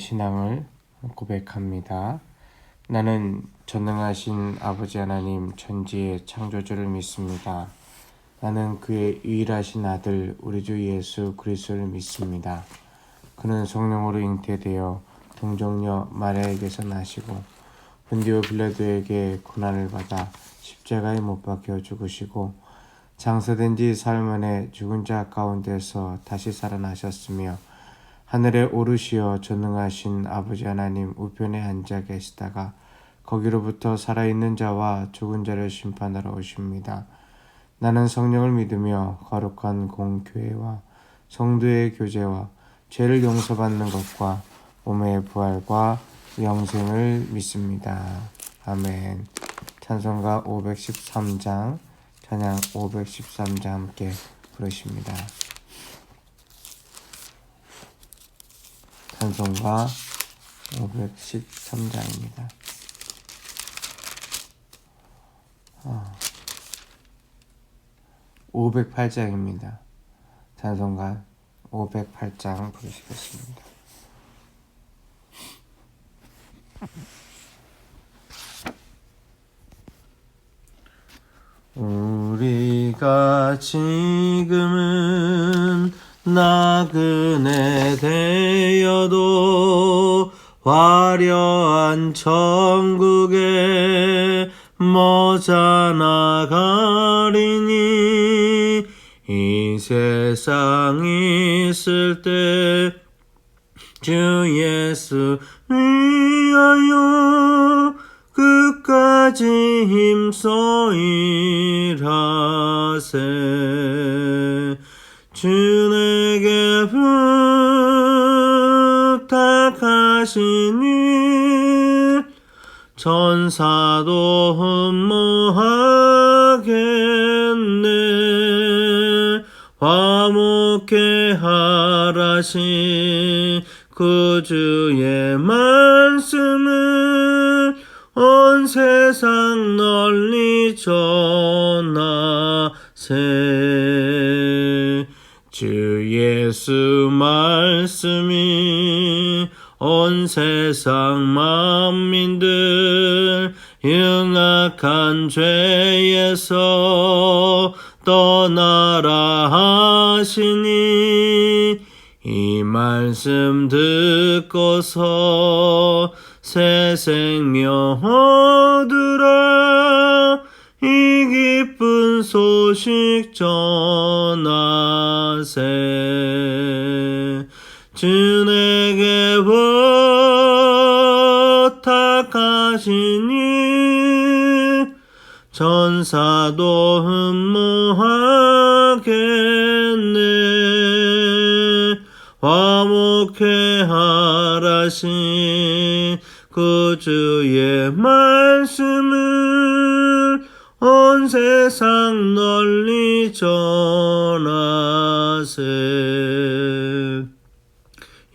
신앙을 고백합니다. 나는 전능하신 아버지 하나님 천지의 창조주를 믿습니다. 나는 그의 유일하신 아들 우리 주 예수 그리스도를 믿습니다. 그는 성령으로 잉태되어 동정녀 마리아에게서 나시고 본디오 빌라도에게 고난을 받아 십자가에 못 박혀 죽으시고 장사된 지 사흘 만에 죽은 자 가운데서 다시 살아나셨으며 하늘에 오르시어 전능하신 아버지 하나님 우편에 앉아 계시다가 거기로부터 살아있는 자와 죽은 자를 심판하러 오십니다. 나는 성령을 믿으며 거룩한 공교회와 성도의 교제와 죄를 용서받는 것과 몸의 부활과 영생을 믿습니다. 아멘. 찬송가 513장, 찬양 513장 함께 부르십니다. 찬송가 513장입니다. 508장입니다. 찬송가 508장 부르시겠습니다. 우리가 지금은 나그네 되어도 화려한 천국에 머자 나가리니 이 세상 있을 때 주 예수 위하여 끝까지 힘써 일하세. 주 내게 부탁하신 일 천사도 흠모하겠네. 화목해 하라신 구주의 말씀을 온 세상 널리 전하세. 주 예수 말씀이 온 세상 만민들 흉악한 죄에서 떠나라 하시니 이 말씀 듣고서 새 생명 얻으라. 이 기쁜 소식 전하세. 주 내게 부탁하신 일 천사도 흠모하겠네. 화목해 하라신 구주의 말씀을 온 세상 널리 전하세.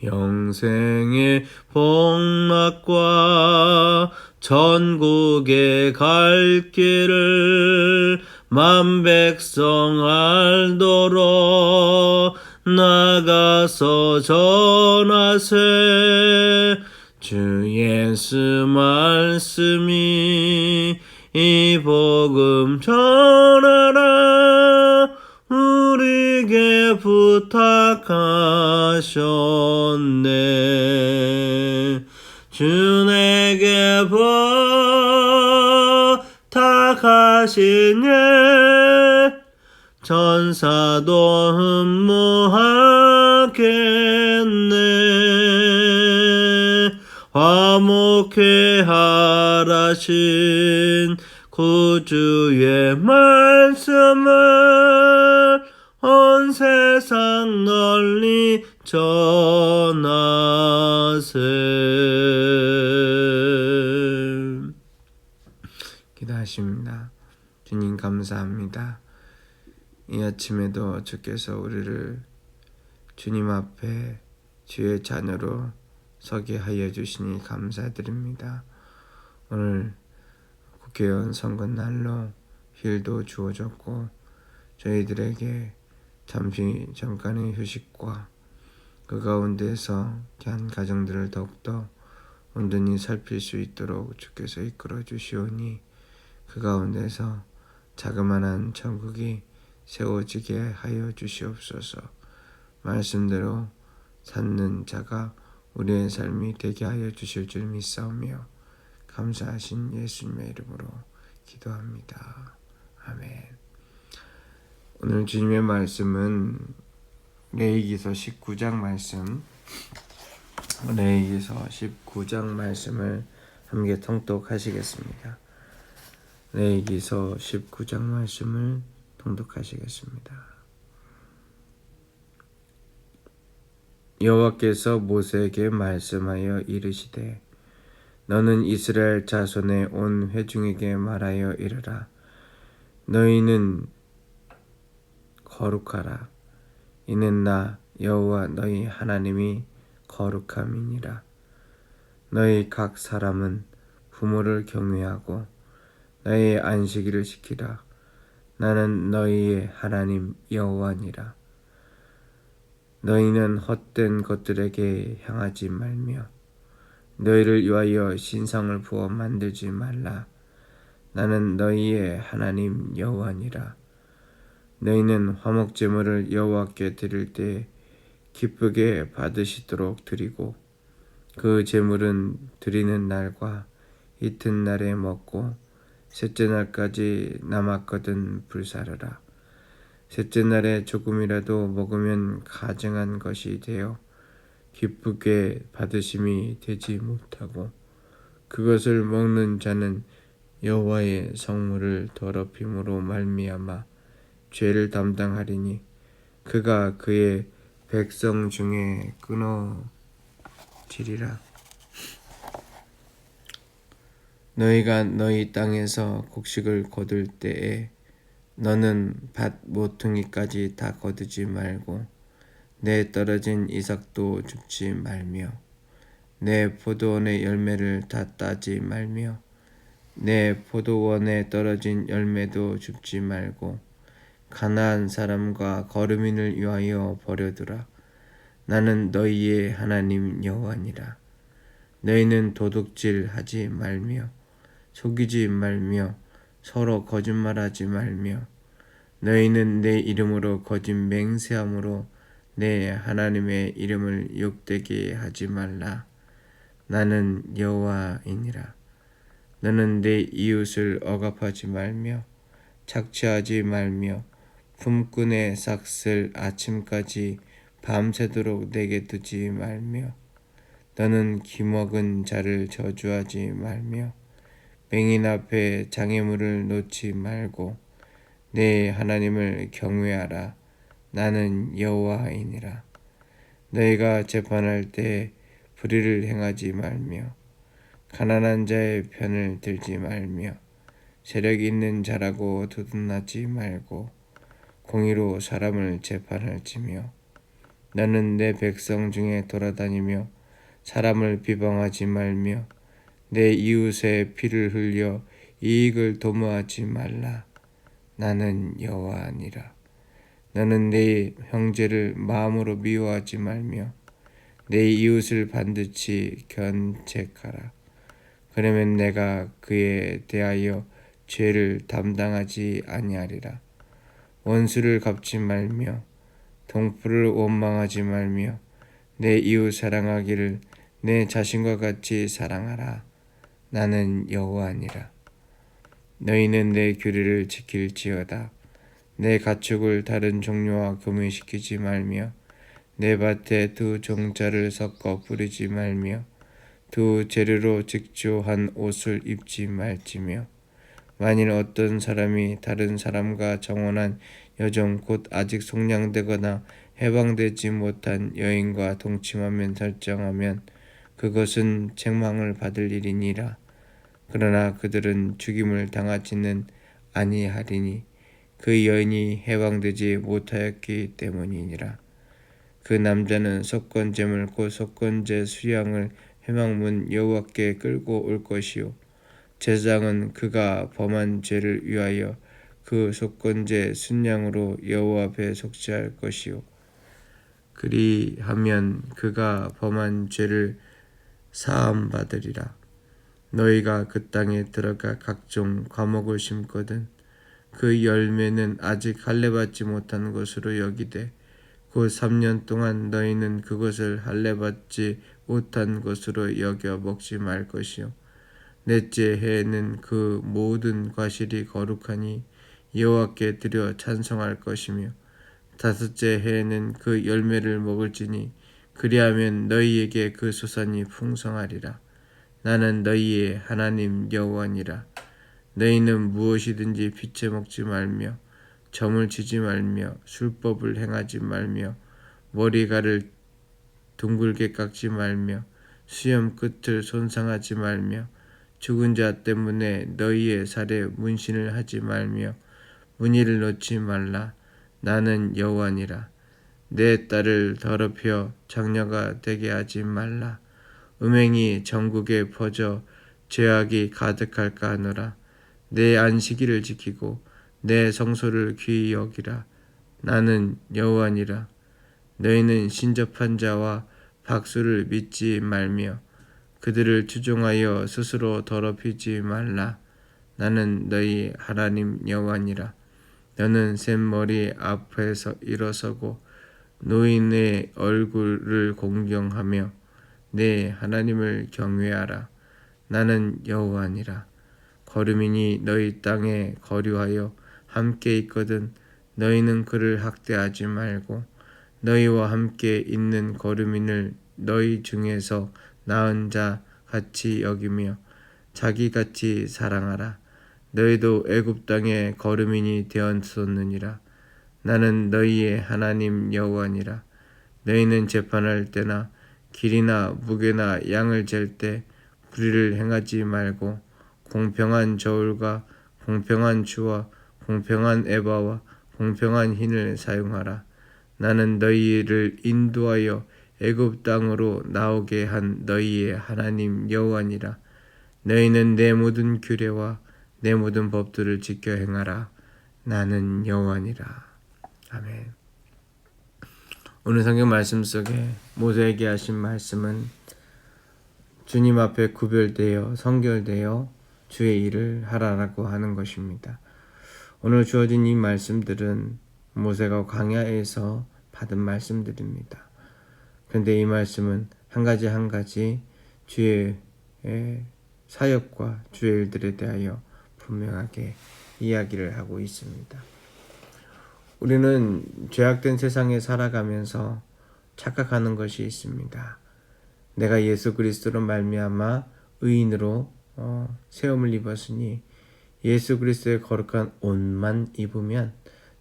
영생의 복락과 천국에 갈 길을 만 백성 알도록 나가서 전하세. 주 예수 말씀이 이 복음 전하라. 우리에게 부탁하셨네. 주 내게 부탁하신 예 천사도 흠모하겠네. 화목해 하라신 구주의 말씀을 온 세상 널리 전하세. 기도하십니다. 주님 감사합니다. 이 아침에도 주께서 우리를 주님 앞에 주의 자녀로 서게 하여 주시니 감사드립니다. 오늘 국회의원 선거날로 휴일도 주어졌고 저희들에게 잠깐의 휴식과 그 가운데서 한 가정들을 더욱더 온전히 살필 수 있도록 주께서 이끌어 주시오니 그 가운데서 자그마한 천국이 세워지게 하여 주시옵소서. 말씀대로 찾는 자가 우리의 삶이 되게 하여 주실 줄 믿사오며 감사하신 예수님의 이름으로 기도합니다. 아멘. 오늘 주님의 말씀은 레위기서 19장 말씀, 레위기서 19장 말씀을 함께 통독하시겠습니다. 레위기서 19장 말씀을 통독하시겠습니다. 여호와께서 모세에게 말씀하여 이르시되 너는 이스라엘 자손의 온 회중에게 말하여 이르라. 너희는 거룩하라. 이는 나 여호와 너희 하나님이 거룩함이니라. 너희 각 사람은 부모를 경외하고 너희의 안식일을 지키라. 나는 너희의 하나님 여호와니라. 너희는 헛된 것들에게 향하지 말며 너희를 위하여 신상을 부어 만들지 말라. 나는 너희의 하나님 여호와니라. 너희는 화목제물을 여호와께 드릴 때 기쁘게 받으시도록 드리고 그 제물은 드리는 날과 이튿날에 먹고 셋째 날까지 남았거든 불사르라. 셋째 날에 조금이라도 먹으면 가증한 것이 되어 기쁘게 받으심이 되지 못하고 그것을 먹는 자는 여호와의 성물을 더럽힘으로 말미암아 죄를 담당하리니 그가 그의 백성 중에 끊어지리라. 너희가 너희 땅에서 곡식을 거둘 때에 너는 밭 모퉁이까지 다 거두지 말고 내 떨어진 이삭도 줍지 말며 내 포도원의 열매를 다 따지 말며 내 포도원에 떨어진 열매도 줍지 말고 가나안 사람과 거류민을 위하여 버려두라. 나는 너희의 하나님 여호와니라. 너희는 도둑질하지 말며 속이지 말며 서로 거짓말하지 말며 너희는 내 이름으로 거짓 맹세함으로 내 하나님의 이름을 욕되게 하지 말라. 나는 여호와이니라. 너는 내 이웃을 억압하지 말며 착취하지 말며 품꾼의 삭슬 아침까지 밤새도록 내게 두지 말며 너는 기먹은 자를 저주하지 말며 맹인 앞에 장애물을 놓지 말고 내 하나님을 경외하라. 나는 여호와이니라. 너희가 재판할 때 불의를 행하지 말며 가난한 자의 편을 들지 말며 세력 있는 자라고 도둑나지 말고 공의로 사람을 재판할지며 너는 내 백성 중에 돌아다니며 사람을 비방하지 말며 내 이웃의 피를 흘려 이익을 도모하지 말라. 나는 여호와니라. 너는 내 형제를 마음으로 미워하지 말며 내 이웃을 반드시 견책하라. 그러면 내가 그에 대하여 죄를 담당하지 아니하리라. 원수를 갚지 말며 동포를 원망하지 말며 내 이웃 사랑하기를 내 자신과 같이 사랑하라. 나는 여호와니라. 너희는 내 규례를 지킬지어다. 내 가축을 다른 종류와 교미시키지 말며 내 밭에 두 종자를 섞어 부리지 말며 두 재료로 직조한 옷을 입지 말지며 만일 어떤 사람이 다른 사람과 정혼한 여종 곧 아직 속량되거나 해방되지 못한 여인과 동침하면 설정하면 그것은 책망을 받을 일이니라. 그러나 그들은 죽임을 당하지는 아니하리니 그 여인이 해방되지 못하였기 때문이니라. 그 남자는 속건제물 곧 속건제 수양을 회막문 여호와께 끌고 올 것이요 제사장은 그가 범한 죄를 위하여 그 속건제 순양으로 여호와 앞에 속죄할 것이요 그리하면 그가 범한 죄를 사함 받으리라. 너희가 그 땅에 들어가 각종 과목을 심거든 그 열매는 아직 할례받지 못한 것으로 여기되 곧 3년 동안 너희는 그것을 할례받지 못한 것으로 여겨 먹지 말 것이요 넷째 해에는 그 모든 과실이 거룩하니 여호와께 드려 찬송할 것이며 다섯째 해에는 그 열매를 먹을지니 그리하면 너희에게 그 소산이 풍성하리라. 나는 너희의 하나님 여호와니라. 너희는 무엇이든지 비체 먹지 말며 점을 치지 말며 술법을 행하지 말며 머리가를 둥글게 깎지 말며 수염 끝을 손상하지 말며 죽은 자 때문에 너희의 살에 문신을 하지 말며 무늬를 놓지 말라. 나는 여호와니라. 내 딸을 더럽혀 장녀가 되게 하지 말라. 음행이 전국에 퍼져 죄악이 가득할까 하노라. 내 안식일을 지키고 내 성소를 귀히 여기라. 나는 여호와니라. 너희는 신접한 자와 박수를 믿지 말며 그들을 추종하여 스스로 더럽히지 말라. 나는 너희 하나님 여호와니라. 너는 샘머리 앞에서 일어서고 노인의 얼굴을 공경하며 내 하나님을 경외하라. 나는 여호와니라. 거류민이 너희 땅에 거류하여 함께 있거든 너희는 그를 학대하지 말고 너희와 함께 있는 거류민을 너희 중에서 나은 자 같이 여기며 자기같이 사랑하라. 너희도 애굽 땅의 거류민이 되었었느니라. 나는 너희의 하나님 여호와니라. 너희는 재판할 때나 길이나 무게나 양을 잴 때 불의를 행하지 말고 공평한 저울과 공평한 주와 공평한 에바와 공평한 흰을 사용하라. 나는 너희를 인도하여 애굽 땅으로 나오게 한 너희의 하나님 여호와니라. 너희는 내 모든 규례와 내 모든 법들을 지켜 행하라. 나는 여호와니라. 아멘. 오늘 성경 말씀 속에 모세에게 하신 말씀은 주님 앞에 구별되어 성결되어 주의 일을 하라라고 하는 것입니다. 오늘 주어진 이 말씀들은 모세가 광야에서 받은 말씀들입니다. 그런데 이 말씀은 한 가지 한 가지 주의 사역과 주의 일들에 대하여 분명하게 이야기를 하고 있습니다. 우리는 죄악된 세상에 살아가면서 착각하는 것이 있습니다. 내가 예수 그리스도로 말미암아 의인으로 세움을 입었으니 예수 그리스도의 거룩한 옷만 입으면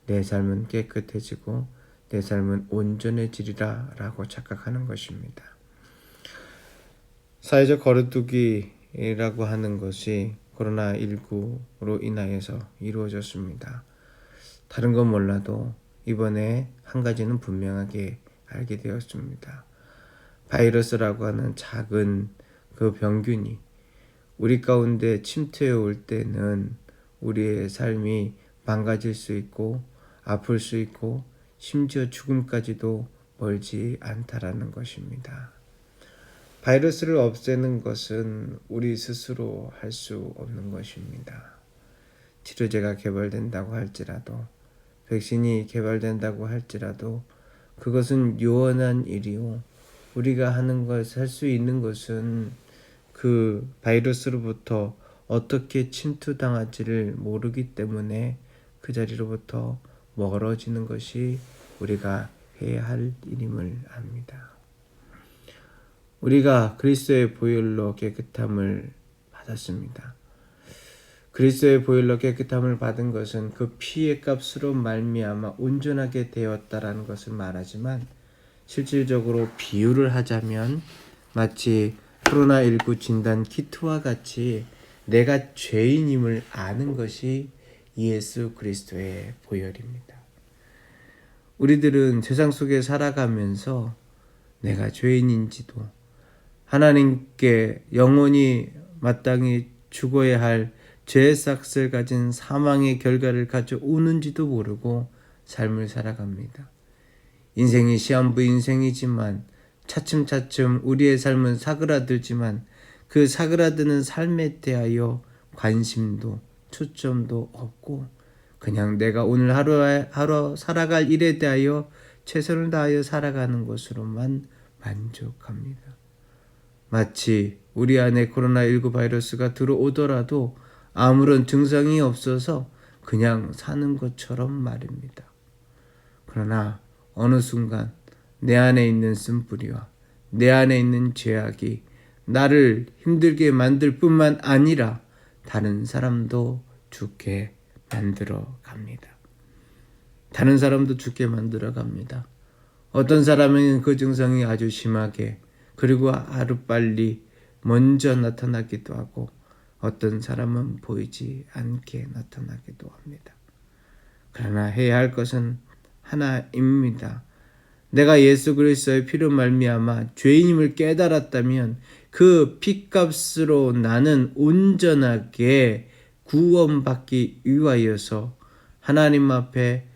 내 삶은 깨끗해지고 내 삶은 온전해지리라 라고 착각하는 것입니다. 사회적 거리두기라고 하는 것이 코로나19로 인하여서 이루어졌습니다. 다른 건 몰라도 이번에 한 가지는 분명하게 알게 되었습니다. 바이러스라고 하는 작은 그 병균이 우리 가운데 침투해 올 때는 우리의 삶이 망가질 수 있고 아플 수 있고 심지어 죽음까지도 멀지 않다라는 것입니다. 바이러스를 없애는 것은 우리 스스로 할 수 없는 것입니다. 치료제가 개발된다고 할지라도 백신이 개발된다고 할지라도 그것은 요원한 일이요. 우리가 하는 것, 할 수 있는 것은 그 바이러스로부터 어떻게 침투당할지를 모르기 때문에 그 자리로부터 멀어지는 것이 우리가 해야 할 일임을 압니다. 우리가 그리스도의 보혈로 깨끗함을 받았습니다. 그리스도의 보혈로 깨끗함을 받은 것은 그 피의 값으로 말미암아 온전하게 되었다라는 것을 말하지만 실질적으로 비유를 하자면 마치 코로나19 진단 키트와 같이 내가 죄인임을 아는 것이 예수 그리스도의 보혈입니다. 우리들은 세상 속에 살아가면서 내가 죄인인지도 하나님께 영원히 마땅히 죽어야 할 죄의 싹을 가진 사망의 결과를 가져오는지도 모르고 삶을 살아갑니다. 인생이 시한부 인생이지만 차츰차츰 우리의 삶은 사그라들지만 그 사그라드는 삶에 대하여 관심도 초점도 없고 그냥 내가 오늘 하루 살아갈 일에 대하여 최선을 다하여 살아가는 것으로만 만족합니다. 마치 우리 안에 코로나19 바이러스가 들어오더라도 아무런 증상이 없어서 그냥 사는 것처럼 말입니다. 그러나 어느 순간 내 안에 있는 쓴뿌리와 내 안에 있는 죄악이 나를 힘들게 만들 뿐만 아니라 다른 사람도 죽게 만들어 갑니다. 다른 사람도 죽게 만들어 갑니다. 어떤 사람은 그 증상이 아주 심하게 그리고 하루빨리 먼저 나타나기도 하고 어떤 사람은 보이지 않게 나타나기도 합니다. 그러나 해야 할 것은 하나입니다. 내가 예수 그리스도의 피로 말미암아 죄인임을 깨달았다면 그 피값으로 나는 온전하게 구원받기 위하여서 하나님 앞에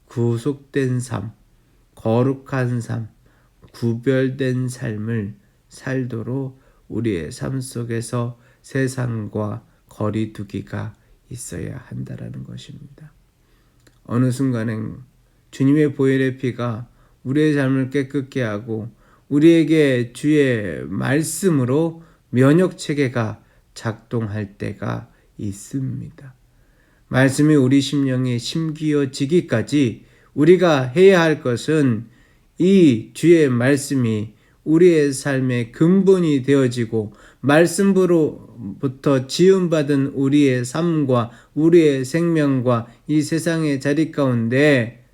구속된 삶, 거룩한 삶, 구별된 삶을 살도록 우리의 삶 속에서 세상과 거리 두기가 있어야 한다라는 것입니다. 어느 순간엔 주님의 보혈의 피가 우리의 삶을 깨끗게 하고 우리에게 주의 말씀으로 면역체계가 작동할 때가 있습니다. 말씀이 우리 심령에 심기어지기까지 우리가 해야 할 것은 이 주의 말씀이 우리의 삶의 근본이 되어지고 말씀으로부터 지음받은 우리의 삶과 우리의 생명과 이 세상의 자리 가운데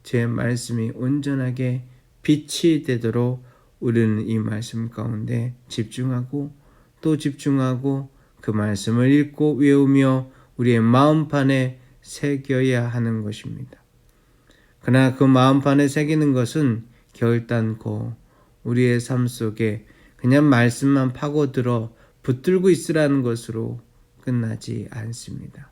제 말씀이 온전하게 빛이 되도록 우리는 이 말씀 가운데 집중하고 또 집중하고 그 말씀을 읽고 외우며 우리의 마음판에 새겨야 하는 것입니다. 그러나 그 마음판에 새기는 것은 결단코 우리의 삶 속에 그냥 말씀만 파고들어 붙들고 있으라는 것으로 끝나지 않습니다.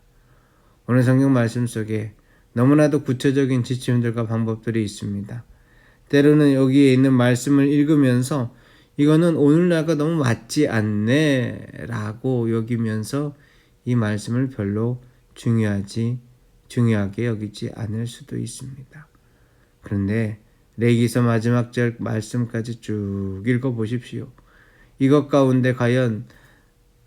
오늘 성경 말씀 속에 너무나도 구체적인 지침들과 방법들이 있습니다. 때로는 여기에 있는 말씀을 읽으면서 이거는 오늘날과 너무 맞지 않네 라고 여기면서 이 말씀을 별로 중요하게 여기지 않을 수도 있습니다. 그런데 레위기서 마지막 절 말씀까지 쭉 읽어보십시오. 이것 가운데 과연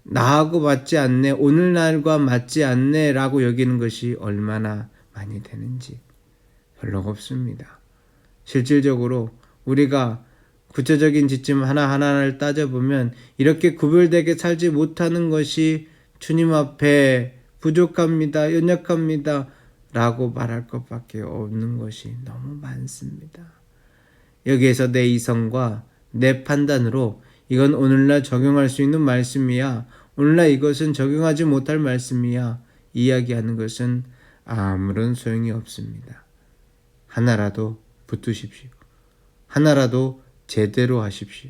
나하고 맞지 않네, 오늘날과 맞지 않네 라고 여기는 것이 얼마나 많이 되는지 별로 없습니다. 실질적으로 우리가 구체적인 지침 하나하나를 따져보면 이렇게 구별되게 살지 못하는 것이 주님 앞에 부족합니다, 연약합니다 라고 말할 것밖에 없는 것이 너무 많습니다. 여기에서 내 이성과 내 판단으로 이건 오늘날 적용할 수 있는 말씀이야, 오늘날 이것은 적용하지 못할 말씀이야 이야기하는 것은 아무런 소용이 없습니다. 하나라도 붙으십시오. 하나라도 제대로 하십시오.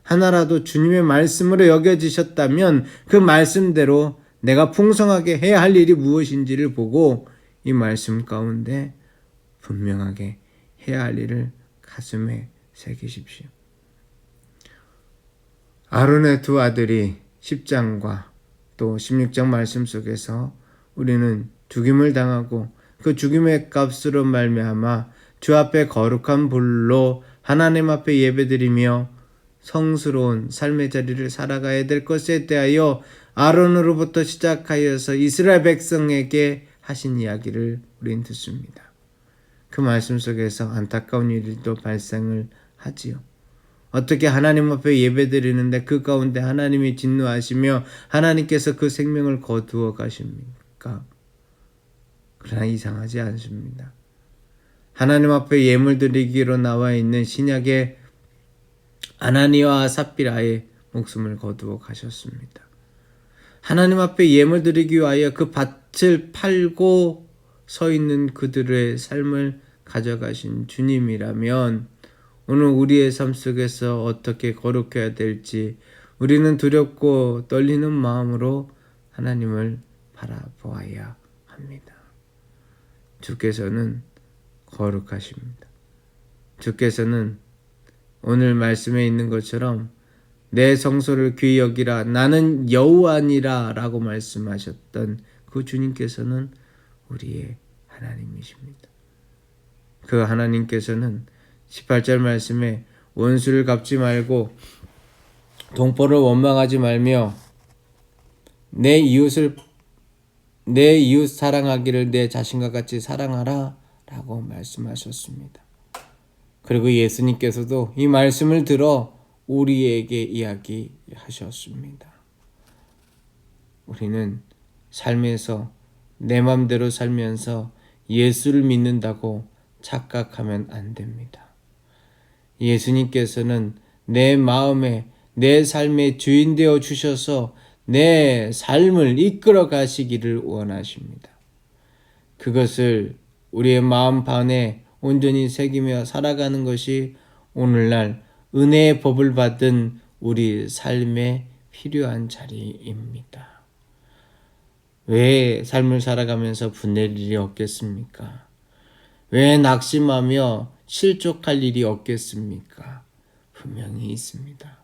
하나라도 주님의 말씀으로 여겨지셨다면 그 말씀대로 내가 풍성하게 해야 할 일이 무엇인지를 보고 이 말씀 가운데 분명하게 해야 할 일을 가슴에 새기십시오. 아론의 두 아들이 10장과 또 16장 말씀 속에서 우리는 죽임을 당하고 그 죽임의 값으로 말미암아 주 앞에 거룩한 불로 하나님 앞에 예배드리며 성스러운 삶의 자리를 살아가야 될 것에 대하여 아론으로부터 시작하여서 이스라엘 백성에게 하신 이야기를 우리는 듣습니다. 그 말씀 속에서 안타까운 일도 발생을 하지요. 어떻게 하나님 앞에 예배드리는데 그 가운데 하나님이 진노하시며 하나님께서 그 생명을 거두어 가십니까? 그러나 이상하지 않습니다. 하나님 앞에 예물 드리기로 나와 있는 신약의 아나니와 삽비라의 목숨을 거두어 가셨습니다. 하나님 앞에 예물 드리기 위하여 그 밭을 팔고 서 있는 그들의 삶을 가져가신 주님이라면 오늘 우리의 삶 속에서 어떻게 거룩해야 될지 우리는 두렵고 떨리는 마음으로 하나님을 바라보아야 합니다. 주께서는 거룩하십니다. 주께서는 오늘 말씀에 있는 것처럼 내 성소를 귀히 여기라 나는 여호와니라 라고 말씀하셨던 그 주님께서는 우리의 하나님이십니다. 그 하나님께서는 18절 말씀에 원수를 갚지 말고 동포를 원망하지 말며 내 이웃 사랑하기를 내 자신과 같이 사랑하라 라고 말씀하셨습니다. 그리고 예수님께서도 이 말씀을 들어 우리에게 이야기하셨습니다. 우리는 삶에서 내 맘대로 살면서 예수를 믿는다고 착각하면 안 됩니다. 예수님께서는 내 마음에 내 삶의 주인 되어 주셔서 내 삶을 이끌어 가시기를 원하십니다. 그것을 우리의 마음 반에 온전히 새기며 살아가는 것이 오늘날 은혜의 법을 받은 우리 삶에 필요한 자리입니다. 왜 삶을 살아가면서 분낼 일이 없겠습니까? 왜 낙심하며 실족할 일이 없겠습니까? 분명히 있습니다.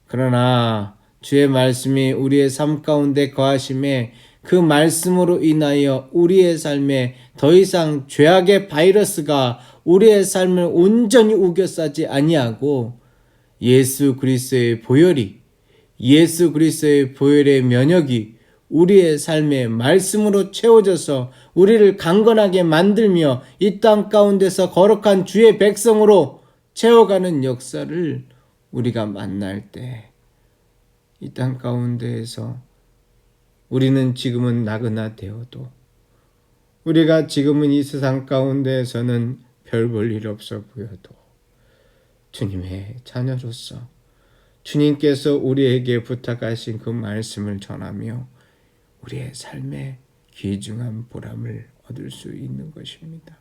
그러나 주의 말씀이 우리의 삶 가운데 거하심에 그 말씀으로 인하여 우리의 삶에 더 이상 죄악의 바이러스가 우리의 삶을 온전히 우겨싸지 아니하고 예수 그리스도의 보혈의 면역이 우리의 삶에 말씀으로 채워져서 우리를 강건하게 만들며 이 땅 가운데서 거룩한 주의 백성으로 채워가는 역사를 우리가 만날 때 이 땅 가운데에서 우리는 지금은 나그나 되어도 우리가 지금은 이 세상 가운데에서는 별 볼 일 없어 보여도 주님의 자녀로서 주님께서 우리에게 부탁하신 그 말씀을 전하며 우리의 삶에 귀중한 보람을 얻을 수 있는 것입니다.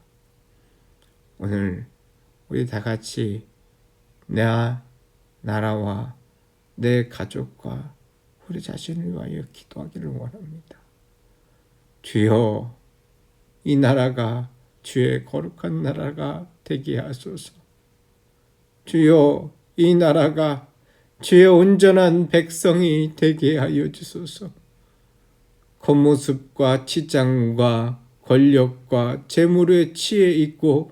오늘 우리 다 같이 내 나라와 내 가족과 우리 자신을 위하여 기도하기를 원합니다. 주여, 이 나라가 주의 거룩한 나라가 되게 하소서. 주여, 이 나라가 주의 온전한 백성이 되게 하여 주소서. 겉모습과 치장과 권력과 재물에 취해 있고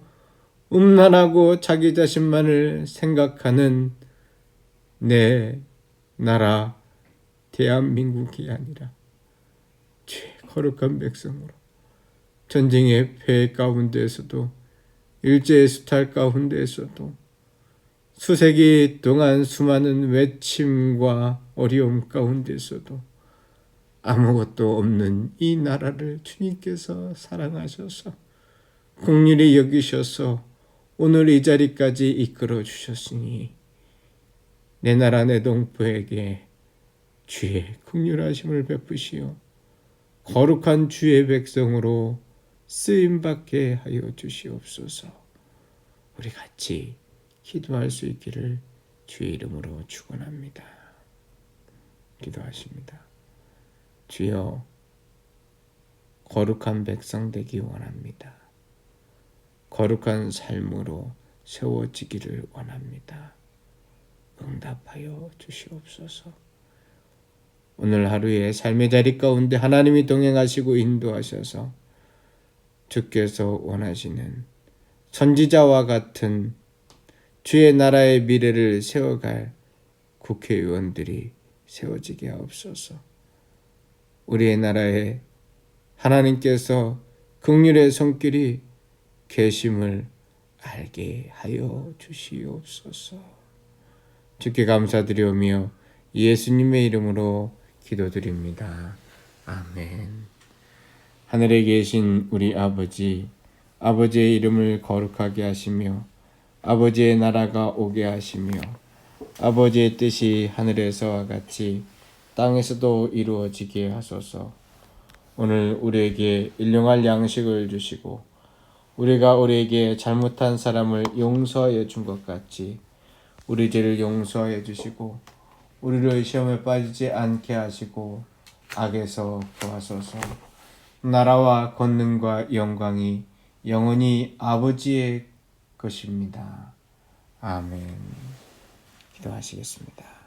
음란하고 자기 자신만을 생각하는 내 나라 대한민국이 아니라 주의 거룩한 백성으로 전쟁의 폐해 가운데에서도 일제의 수탈 가운데에서도 수세기 동안 수많은 외침과 어려움 가운데서도 아무것도 없는 이 나라를 주님께서 사랑하셔서 긍휼히 여기셔서 오늘 이 자리까지 이끌어 주셨으니 내 나라 내 동포에게 주의 긍휼하심을 베푸시어 거룩한 주의 백성으로 쓰임받게 하여 주시옵소서. 우리 같이 기도할 수 있기를 주의 이름으로 축원합니다. 기도하십니다. 주여, 거룩한 백성 되기 원합니다. 거룩한 삶으로 세워지기를 원합니다. 응답하여 주시옵소서. 오늘 하루의 삶의 자리 가운데 하나님이 동행하시고 인도하셔서 주께서 원하시는 선지자와 같은 주의 나라의 미래를 세워갈 국회의원들이 세워지게 하옵소서. 우리의 나라에 하나님께서 긍휼의 손길이 계심을 알게 하여 주시옵소서. 주께 감사드리오며 예수님의 이름으로 기도드립니다. 아멘. 하늘에 계신 우리 아버지, 아버지의 이름을 거룩하게 하시며 아버지의 나라가 오게 하시며 아버지의 뜻이 하늘에서와 같이 땅에서도 이루어지게 하소서. 오늘 우리에게 일용할 양식을 주시고 우리가 우리에게 잘못한 사람을 용서하여 준 것 같이 우리 죄를 용서하여 주시고 우리를 시험에 빠지지 않게 하시고 악에서 구하소서. 나라와 권능과 영광이 영원히 아버지의 것입니다. 아멘. 기도하시겠습니다.